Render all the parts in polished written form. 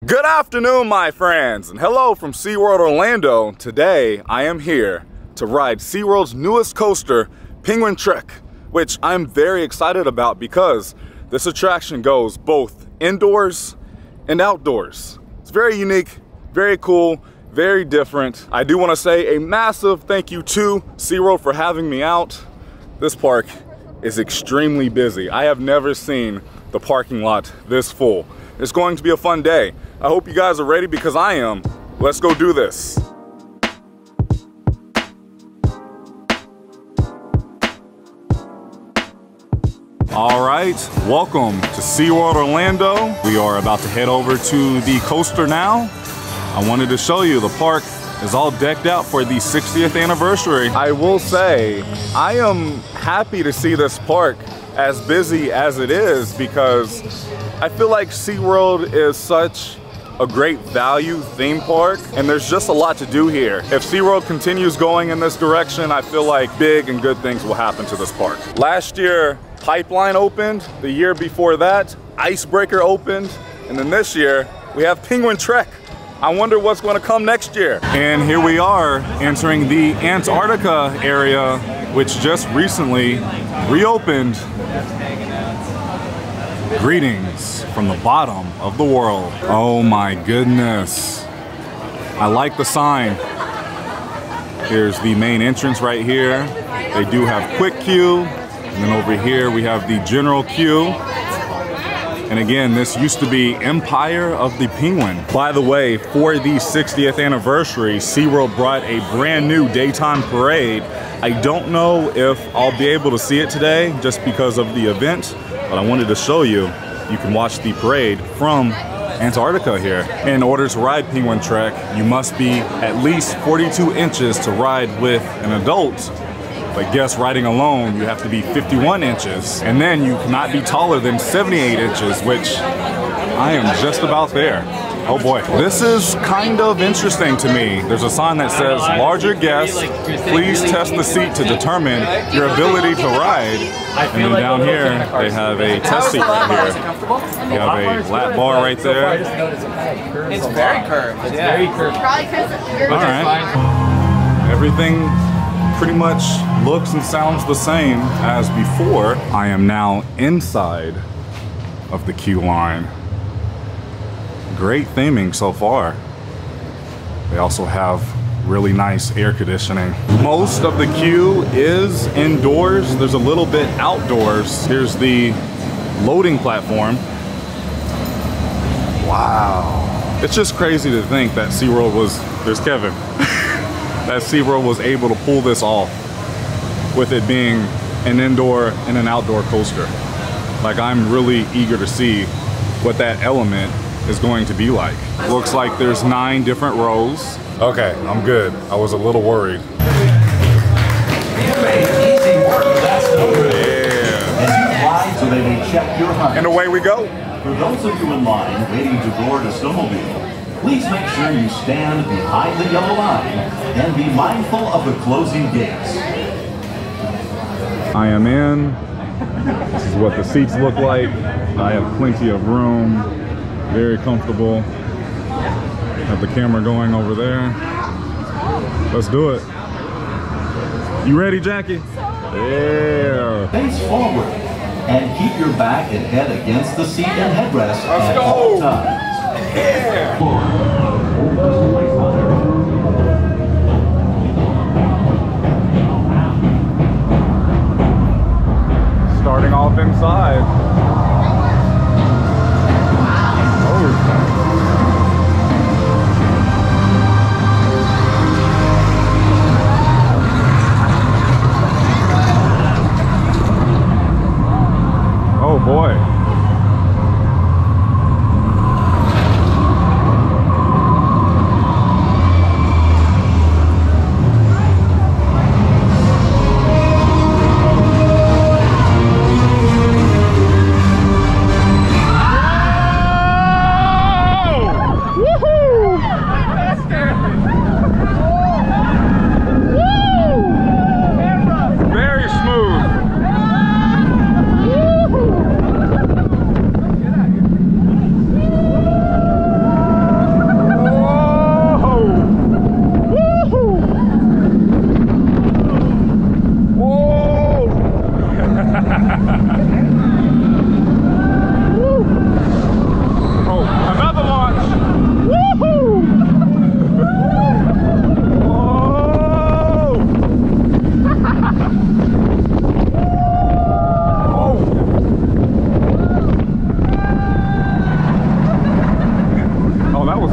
Good afternoon, my friends, and hello from SeaWorld Orlando. Today, I am here to ride SeaWorld's newest coaster, Penguin Trek, which I'm very excited about because this attraction goes both indoors and outdoors. It's very unique, very cool, very different. I do want to say a massive thank you to SeaWorld for having me out. This park is extremely busy. I have never seen the parking lot this full. It's going to be a fun day. I hope you guys are ready because I am. Let's go do this. All right, welcome to SeaWorld Orlando. We are about to head over to the coaster now. I wanted to show you the park is all decked out for the 60th anniversary. I will say, I am happy to see this park as busy as it is because I feel like SeaWorld is such a great value theme park, and there's just a lot to do here. If SeaWorld continues going in this direction, I feel like big and good things will happen to this park. Last year, Pipeline opened. The year before that, Icebreaker opened. And then this year, we have Penguin Trek. I wonder what's going to come next year. And here we are entering the Antarctica area, which just recently reopened. Greetings from the bottom of the world. Oh my goodness. I like the sign. Here's the main entrance right here. They do have quick queue. And then over here we have the general queue. And again, this used to be Empire of the Penguin. By the way, for the 60th anniversary, SeaWorld brought a brand new daytime parade. I don't know if I'll be able to see it today just because of the event, but I wanted to show you. You can watch the parade from Antarctica here. In order to ride Penguin Trek, you must be at least 42 inches to ride with an adult. But guess riding alone, you have to be 51 inches. And then you cannot be taller than 78 inches, which I am just about there. Oh boy. This is kind of interesting to me. There's a sign that says, larger guests, please test the seat to determine your ability to ride. And then down here, they have a test seat right here. You have a lap bar right there. It's very curved. It's very curved. All right. Everything pretty much looks and sounds the same as before. I am now inside of the queue line. Great theming so far. They also have really nice air conditioning. Most of the queue is indoors. There's a little bit outdoors. Here's the loading platform. Wow. It's just crazy to think that SeaWorld was, there's Kevin. That SeaWorld was able to pull this off with it being an indoor and an outdoor coaster. Like, I'm really eager to see what that element is going to be like. Looks like there's 9 different rows. Okay, I'm good. I was a little worried. So they may check your height. And away we go. For those of you in line waiting to board a snowmobile, please make sure you stand behind the yellow line and be mindful of the closing gates. I am in. This is what the seats look like. I have plenty of room. Very comfortable. Have the camera going over there. Let's do it. You ready, Jackie? Yeah. Face forward and keep your back and head against the seat and headrest at all times. Starting off inside. Oh boy.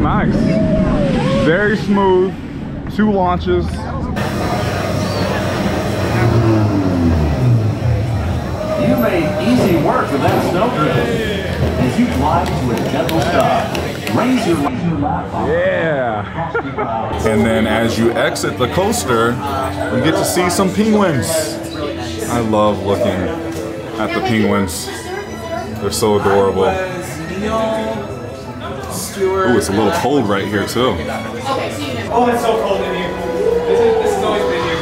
Nice. Very smooth. 2 launches. You made easy work with that snowdrift. As you glide to a gentle stop, raise your lap off. Yeah. And then as you exit the coaster, you get to see some penguins. I love looking at the penguins. They're so adorable. Ooh, it's a little cold right here too. Oh, it's so cold in here. This has always been here.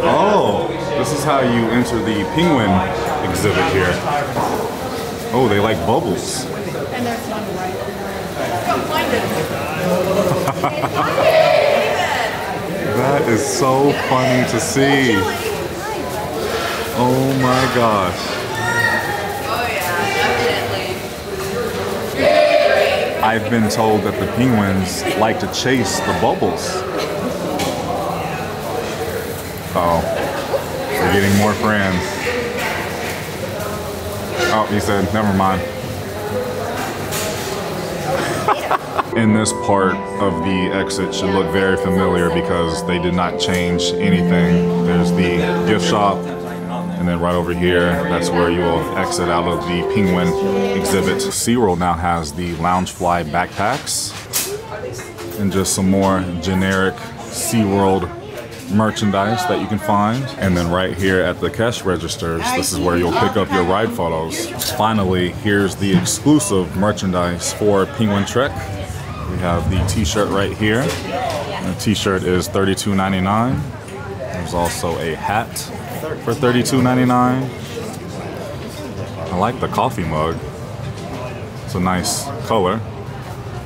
Oh, this is how you enter the penguin exhibit here. Oh, they like bubbles. And there's one right there. Come find it. That is so funny to see. Oh my gosh. Oh yeah, definitely. I've been told that the penguins like to chase the bubbles. Oh, they're getting more friends. Oh, he said, never mind. In this part of the exit should look very familiar because they did not change anything. There's the gift shop, and then right over here, that's where you will exit out of the penguin exhibit. SeaWorld now has the Loungefly backpacks and just some more generic SeaWorld merchandise that you can find. And then right here at the cash registers, this is where you'll pick up your ride photos. Finally, here's the exclusive merchandise for Penguin Trek. We have the t-shirt right here. The t-shirt is $32.99. There's also a hat for $32.99. I like the coffee mug. It's a nice color.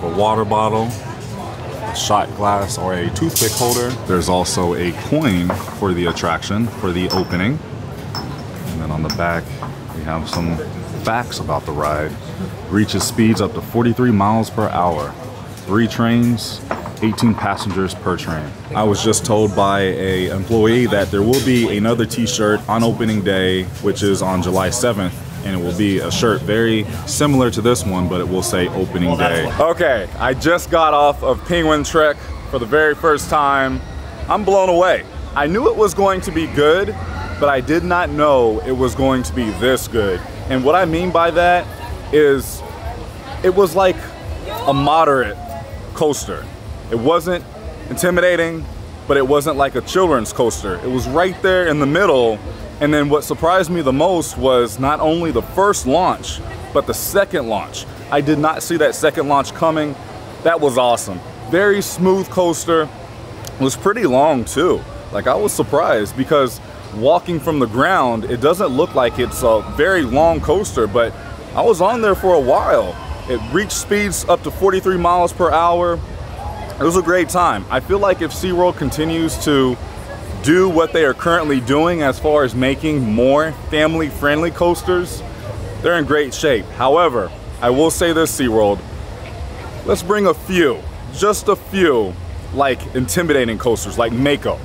A water bottle, a shot glass, or a toothpick holder. There's also a coin for the attraction, for the opening. And then on the back, we have some facts about the ride. Reaches speeds up to 43 miles per hour. 3 trains, 18 passengers per train. I was just told by an employee that there will be another t-shirt on opening day, which is on July 7th, and it will be a shirt very similar to this one, but it will say opening day. Okay, I just got off of Penguin Trek for the very first time. I'm blown away. I knew it was going to be good, but I did not know it was going to be this good. And what I mean by that is it was like a moderate coaster. It wasn't intimidating, but it wasn't like a children's coaster. It was right there in the middle. And then what surprised me the most was not only the first launch, but the second launch. I did not see that second launch coming. That was awesome. Very smooth coaster. It was pretty long too. Like, I was surprised because walking from the ground, it doesn't look like it's a very long coaster, but I was on there for a while. It reached speeds up to 43 miles per hour. It was a great time. I feel like if SeaWorld continues to do what they are currently doing as far as making more family-friendly coasters, they're in great shape. However, I will say this, SeaWorld, let's bring a few, just a few, like intimidating coasters, like Mako.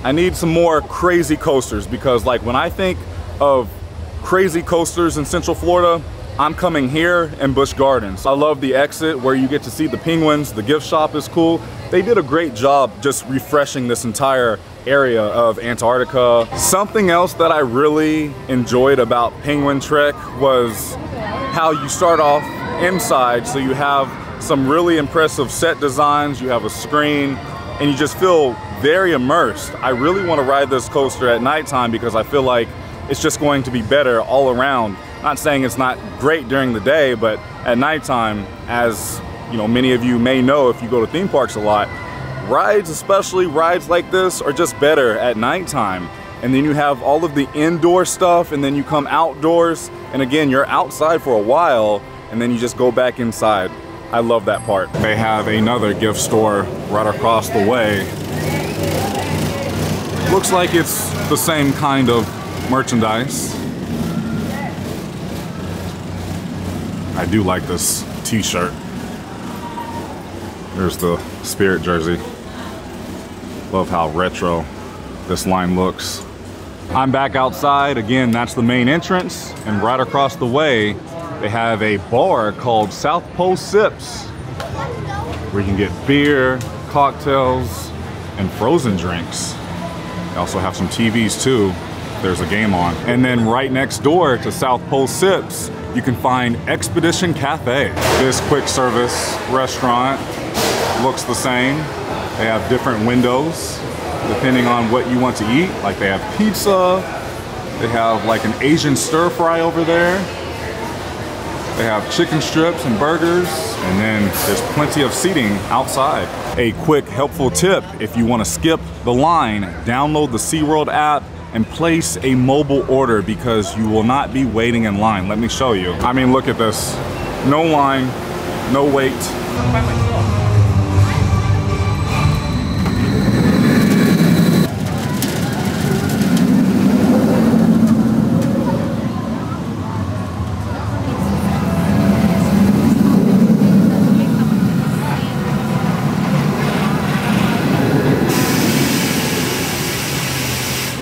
I need some more crazy coasters because, like, when I think of crazy coasters in Central Florida, I'm coming here in Busch Gardens. I love the exit where you get to see the penguins. The gift shop is cool. They did a great job just refreshing this entire area of Antarctica. Something else that I really enjoyed about Penguin Trek was how you start off inside. So you have some really impressive set designs, you have a screen, and you just feel very immersed. I really want to ride this coaster at nighttime because I feel like it's just going to be better all around. Not saying it's not great during the day, but at nighttime, as you know, many of you may know if you go to theme parks a lot, rides, especially rides like this, are just better at nighttime. And then you have all of the indoor stuff, and then you come outdoors, and again, you're outside for a while, and then you just go back inside. I love that part. They have another gift store right across the way. Looks like it's the same kind of merchandise. I do like this t-shirt. There's the Spirit jersey. Love how retro this line looks. I'm back outside. Again, that's the main entrance. And right across the way, they have a bar called South Pole Sips. where you can get beer, cocktails, and frozen drinks. They also have some TVs too. There's a game on. And then right next door to South Pole Sips, you can find Expedition Cafe. This quick service restaurant looks the same. They have different windows depending on what you want to eat. Like they have pizza, they have like an Asian stir fry over there. They have chicken strips and burgers, and then there's plenty of seating outside. A quick helpful tip, if you want to skip the line, download the SeaWorld app and place a mobile order because you will not be waiting in line. Let me show you. I mean, look at this. No line, no wait.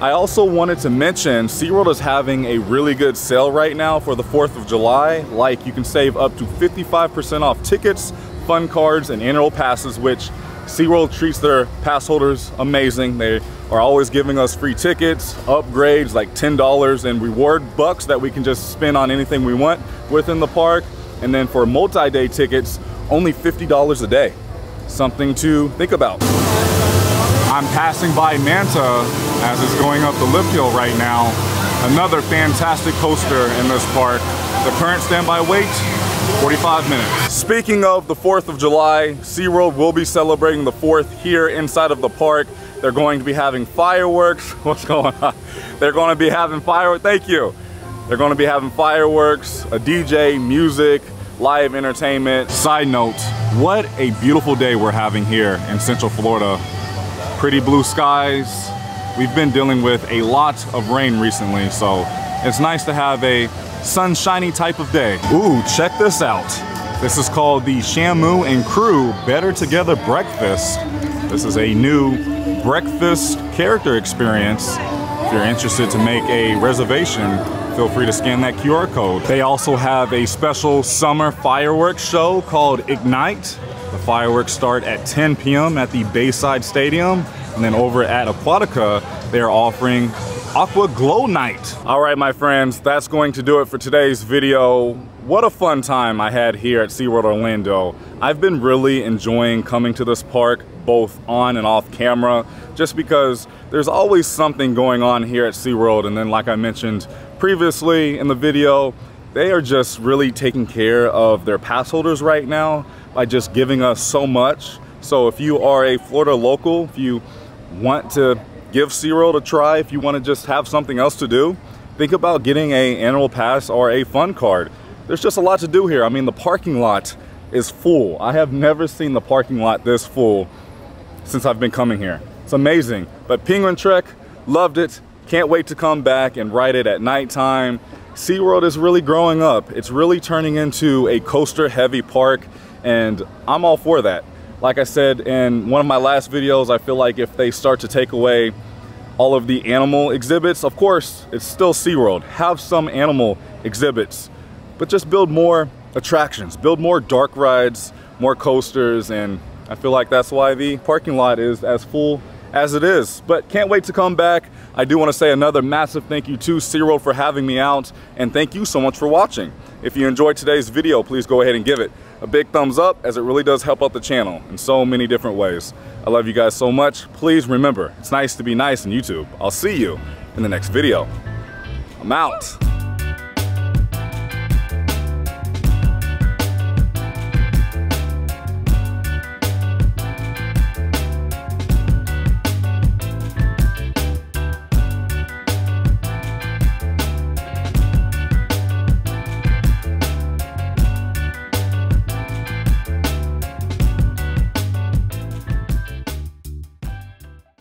I also wanted to mention SeaWorld is having a really good sale right now for the 4th of July. Like, you can save up to 55% off tickets, fun cards, and annual passes, which SeaWorld treats their pass holders amazing. They are always giving us free tickets, upgrades like $10, and reward bucks that we can just spend on anything we want within the park. And then for multi-day tickets, only $50 a day. Something to think about. I'm passing by Manta as it's going up the lift hill right now. Another fantastic coaster in this park. The current standby wait, 45 minutes. Speaking of the 4th of July, SeaWorld will be celebrating the 4th here inside of the park. They're going to be having fireworks. What's going on? They're going to be having fireworks. Thank you. They're going to be having fireworks, a DJ, music, live entertainment. Side note, what a beautiful day we're having here in Central Florida. Pretty blue skies. We've been dealing with a lot of rain recently, so it's nice to have a sunshiny type of day. Ooh, check this out. This is called the Shamu and Crew Better Together Breakfast. This is a new breakfast character experience. If you're interested to make a reservation, feel free to scan that QR code. They also have a special summer fireworks show called Ignite. The fireworks start at 10 p.m. at the Bayside Stadium. And then over at Aquatica, they're offering Aqua Glow Night. All right, my friends, that's going to do it for today's video. What a fun time I had here at SeaWorld Orlando. I've been really enjoying coming to this park, both on and off camera, just because there's always something going on here at SeaWorld. And then, like I mentioned previously in the video, they are just really taking care of their pass holders right now by just giving us so much. So if you are a Florida local, if you want to give SeaWorld a try, if you want to just have something else to do, think about getting an annual pass or a fun card. There's just a lot to do here. I mean, the parking lot is full. I have never seen the parking lot this full since I've been coming here. It's amazing. But Penguin Trek, loved it. Can't wait to come back and ride it at nighttime. SeaWorld is really growing up. It's really turning into a coaster heavy park, and I'm all for that. Like I said in one of my last videos, I feel like if they start to take away all of the animal exhibits, of course, it's still SeaWorld. Have some animal exhibits, but just build more attractions, build more dark rides, more coasters, and I feel like that's why the parking lot is as full as it is. But can't wait to come back. I do want to say another massive thank you to SeaWorld for having me out, and thank you so much for watching. If you enjoyed today's video, please go ahead and give it a big thumbs up, as it really does help out the channel in so many different ways. I love you guys so much. Please remember, it's nice to be nice on YouTube. I'll see you in the next video. I'm out.